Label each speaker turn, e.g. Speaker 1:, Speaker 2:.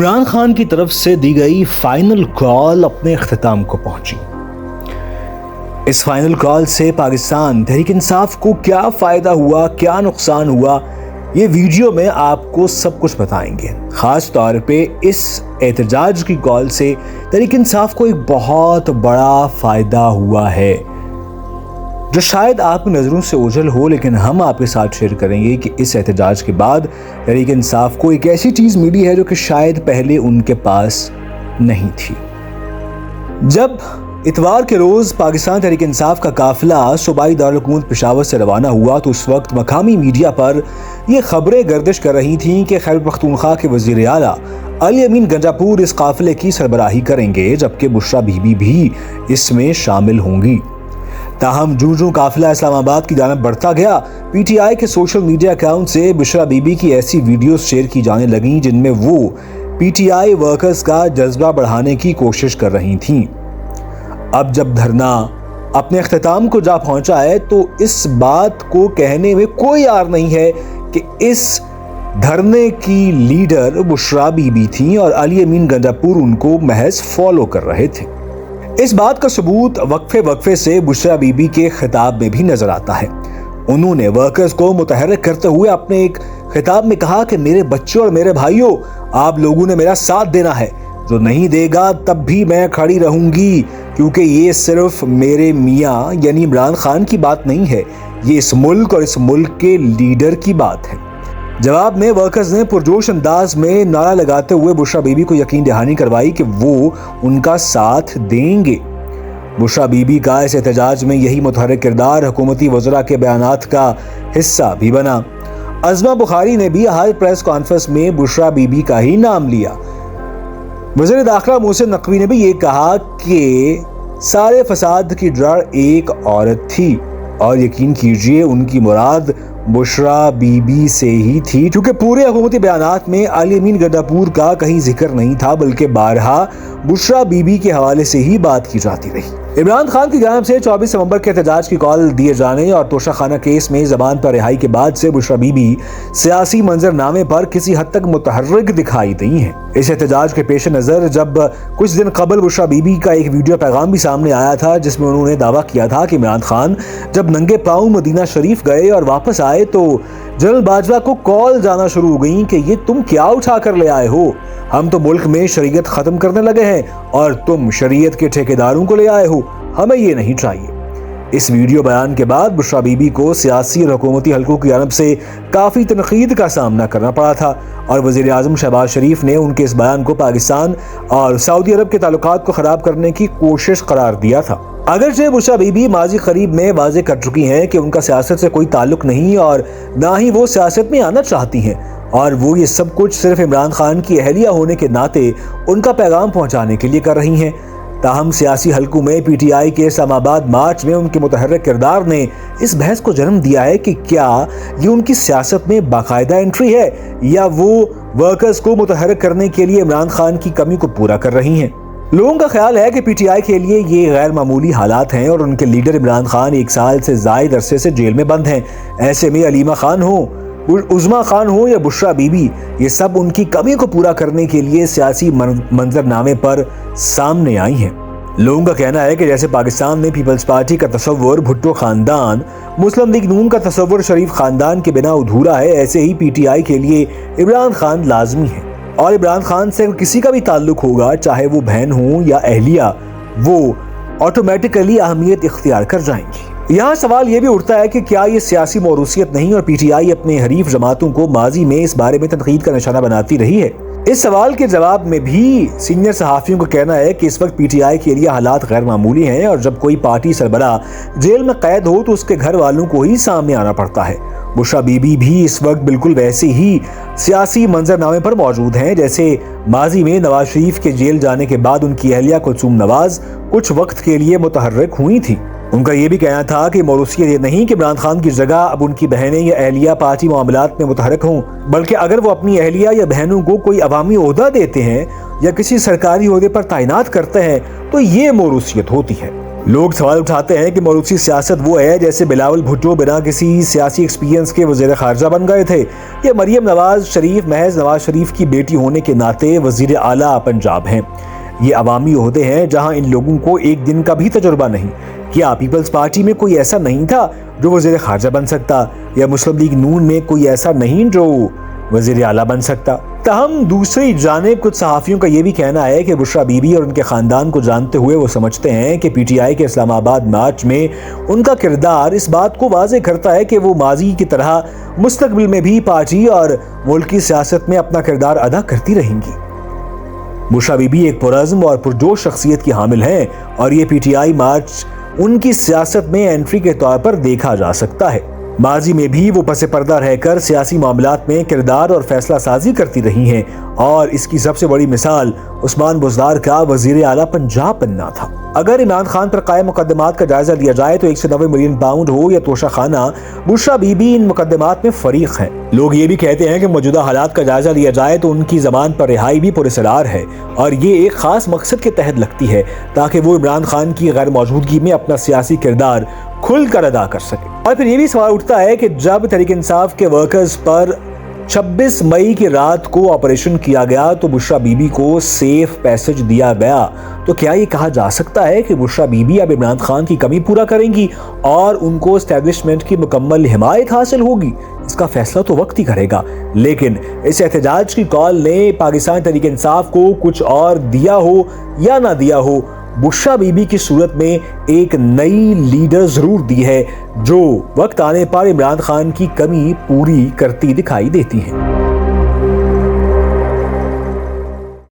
Speaker 1: इमरान खान की तरफ से दी गई फाइनल कॉल अपने अख्ताम को पहुंची। इस फाइनल कॉल से पाकिस्तान तहरीक इंसाफ को क्या फ़ायदा हुआ, क्या नुकसान हुआ, ये वीडियो में आपको सब कुछ बताएंगे। ख़ास तौर पे इस एहतजाज की कॉल से तहरीक इंसाफ को एक बहुत बड़ा फ़ायदा हुआ है जो शायद आपकी नज़रों से ओझल हो, लेकिन हम आपके साथ शेयर करेंगे कि इस एहतजाज के बाद तहरीक इंसाफ को एक ऐसी चीज़ मिली है जो कि शायद पहले उनके पास नहीं थी। जब इतवार के रोज़ पाकिस्तान तहरीक इंसाफ का काफिला सूबाई दारुल-हुकूमत पेशावर से रवाना हुआ तो उस वक्त मकामी मीडिया पर ये खबरें गर्दिश कर रही थीं कि खैबर पख्तूनख्वा के वज़ीर आला अली अमीन गंजापुर इस काफिले की सरबराही करेंगे, जबकि बुशरा बीबी भी इसमें शामिल होंगी। ताहम जूं काफिला इस्लामाबाद की जानब बढ़ता गया, पीटीआई के सोशल मीडिया अकाउंट से बुशरा बीबी की ऐसी वीडियोस शेयर की जाने लगी जिनमें वो पीटीआई वर्कर्स का जज्बा बढ़ाने की कोशिश कर रही थीं। अब जब धरना अपने अख्ताम को जा पहुंचा है तो इस बात को कहने में कोई यार नहीं है कि इस धरने की लीडर बुशरा बीबी थीं और अली अमीन गंजापुर उनको महज फॉलो कर रहे थे। इस बात का सबूत वक्फे से बुशरा बीबी के खिताब में भी नजर आता है। उन्होंने वर्कर्स को मुतहर्रिक करते हुए अपने एक खिताब में कहा कि मेरे बच्चों और मेरे भाइयों, आप लोगों ने मेरा साथ देना है, जो नहीं देगा तब भी मैं खड़ी रहूंगी, क्योंकि ये सिर्फ मेरे मियाँ यानी इमरान खान की बात नहीं है, ये इस मुल्क और इस मुल्क के लीडर की बात है। जवाब में वर्कर्स ने पुरजोश अंदाज में नारा लगाते हुए बुशरा बीबी को यकीन दहानी करवाई कि वो उनका साथ देंगे। बुशरा बीबी का इस एहतजाज में यही मुतहर्रिक किरदार हुकूमती वज़रा के बयानात का हिस्सा भी बना। अज़मा बुखारी ने भी हर प्रेस कॉन्फ्रेंस में बुशरा बीबी का ही नाम लिया। वज़ीर दाखिला मोहसिन नकवी ने भी ये कहा कि सारे फसाद की जड़ एक औरत थी और यकीन कीजिए उनकी मुराद बुशरा बीबी से ही थी, क्योंकि पूरे हुकूमती बयानात में अली अमीन गंजापुर का कहीं जिक्र नहीं था, बल्कि बारहा बुशरा बीबी के हवाले से ही बात की जाती रही। इमरान खान की जानिब से 24 नवंबर के एहतजाज की कॉल दिए जाने और तोशा खाना केस में जबान पर रिहाई के बाद से बुशरा बीबी सियासी मंजरनामे पर किसी हद तक मुतहर्रिक दिखाई दी हैं। इस एहतजाज के पेश नज़र जब कुछ दिन कबल बुशरा बीबी का एक वीडियो पैगाम भी सामने आया था जिसमें उन्होंने दावा किया था कि इमरान खान जब नंगे पाँव मदीना शरीफ गए और वापस आए तो जनरल बाजवा को कॉल जाना शुरू हो गई कि ये तुम क्या उठा कर ले आए हो, हम तो मुल्क में शरीयत खत्म करने लगे हैं और तुम शरीयत के ठेकेदारों को ले आए हो, हमें ये नहीं चाहिए। इस वीडियो बयान के बाद बुशरा बीबी को सियासी और हुकूमती हलकों की जानब से काफ़ी तनकीद का सामना करना पड़ा था और वज़ीर आज़म शहबाज शरीफ ने उनके इस बयान को पाकिस्तान और सऊदी अरब के ताल्लुकात को ख़राब करने की कोशिश करार दिया था। अगरचे बुशरा बीबी माजी करीब में वाज़ेह कर चुकी हैं कि उनका सियासत से कोई ताल्लुक नहीं और ना ही वो सियासत में आना चाहती हैं और वो ये सब कुछ सिर्फ इमरान खान की अहलिया होने के नाते उनका पैगाम पहुँचाने के लिए कर रही हैं। ताहम सियासी हलकों में पीटीआई के इस्लामाबाद मार्च में उनके मुतहर्रिक किरदार ने इस बहस को जन्म दिया है कि क्या ये उनकी सियासत में बाकायदा एंट्री है या वो वर्कर्स को मुतहर्रिक करने के लिए इमरान खान की कमी को पूरा कर रही हैं। लोगों का ख्याल है कि पीटीआई के लिए ये गैर मामूली हालात हैं और उनके लीडर इमरान खान 1 साल से ज़ायद अरसे से जेल में बंद हैं। ऐसे में अलीमा खान हो, उज़मा खान हो या बुशरा बीबी, ये सब उनकी कमी को पूरा करने के लिए सियासी मंजरनामे पर सामने आई हैं। लोगों का कहना है कि जैसे पाकिस्तान में पीपल्स पार्टी का तस्वुर भुट्टो खानदान, मुस्लिम लीग नून का तस्वुर शरीफ खानदान के बिना अधूरा है, ऐसे ही पीटीआई के लिए इमरान खान लाजमी है और इमरान खान से किसी का भी ताल्लुक होगा, चाहे वो बहन हो या अहलिया, वो ऑटोमेटिकली अहमियत इख्तियार कर जाएंगी। यहाँ सवाल ये भी उठता है कि क्या ये सियासी मौरूसियत नहीं और पीटीआई अपने हरीफ जमातों को माजी में इस बारे में तनकीद का निशाना बनाती रही है। इस सवाल के जवाब में भी सीनियर सहाफियों का कहना है कि इस वक्त पीटीआई के लिए हालात गैर मामूली हैं और जब कोई पार्टी सरबरा जेल में कैद हो तो उसके घर वालों को ही सामने आना पड़ता है। बुशरा बीबी भी इस वक्त बिल्कुल वैसे ही सियासी मंजरनामे पर मौजूद हैं जैसे माजी में नवाज शरीफ के जेल जाने के बाद उनकी अहलिया कुलसूम नवाज कुछ वक्त के लिए मुतहर्रिक हुई थी। उनका ये भी कहना था कि मौरूसियत ये नहीं कि इमरान खान की जगह अब उनकी बहनें या अहलिया पार्टी मामलात में मुतहर्रिक हों, बल्कि अगर वो अपनी अहलिया या बहनों को कोई अवामी ओहदा देते हैं या किसी सरकारी ओहदे पर तैनात करते हैं तो ये मौरूसियत होती है। लोग सवाल उठाते हैं कि मरूसी सियासत वो है जैसे बिलावल भुट्टो बिना किसी सियासी एक्सपीरियंस के वज़ीर ख़ारजा बन गए थे, या मरियम नवाज शरीफ महज नवाज शरीफ की बेटी होने के नाते वज़ीर आला पंजाब हैं। ये अवामी ओहदे हैं जहां इन लोगों को एक दिन का भी तजुर्बा नहीं। क्या पीपल्स पार्टी में कोई ऐसा नहीं था जो वज़ीर ख़ारजा बन सकता, या मुस्लिम लीग नून में कोई ऐसा नहीं जो वज़ीर आला बन सकता। तहम दूसरी जानिब कुछ सहाफ़ियों का यह भी कहना है कि बुशरा बीबी और उनके ख़ानदान को जानते हुए वो समझते हैं कि PTI के इस्लामाबाद मार्च में उनका किरदार इस बात को वाज़े करता है कि वो माजी की तरह मुस्तकबिल में भी पार्टी और मुल्क की सियासत में अपना किरदार अदा करती रहेंगी। बुशरा बीबी एक पुरज़्म और पुरजोश शख्सियत की हामिल हैं और ये PTI मार्च उनकी सियासत में एंट्री के तौर पर देखा जा सकता है। माजी में भी वो पसे पर्दा रहकर सियासी मामलात में किरदार और फैसला साजी करती रही हैं और इसकी सबसे बड़ी मिसाल उस्मान बुज़दार का वज़ीर आला पंजाब बनना था। अगर इमरान खान पर कायम मुकदमात का जायजा लिया जाए तो 190 मिलियन पाउंड हो या तोशा खाना, बुशरा बीबी इन मुकदमात में फरीक हैं। लोग ये भी कहते हैं कि मौजूदा हालात का जायजा लिया जाए तो उनकी जबान पर रिहाई भी पुरसरार है और ये एक खास मकसद के तहत लगती है ताकि वो इमरान खान की गैर मौजूदगी में अपना सियासी किरदार खुलकर अदा कर सके। और फिर ये भी सवाल उठता है कि जब तहरीक इंसाफ के वर्कर्स पर 26 मई की रात को ऑपरेशन किया गया तो बुशरा बीबी को सेफ पैसेज दिया गया, तो क्या ये कहा जा सकता है कि बुशरा बीबी अब इमरान खान की कमी पूरा करेंगी और उनको एस्टेब्लिशमेंट की मुकम्मल हिमायत हासिल होगी? इसका फैसला तो वक्त ही करेगा, लेकिन इस एहतजाज की कॉल ने पाकिस्तान तहरीक इंसाफ को कुछ और दिया हो या ना दिया हो, बुशरा बीबी की सूरत में एक नई लीडर जरूर दी है जो वक्त आने पर इमरान खान की कमी पूरी करती दिखाई देती है।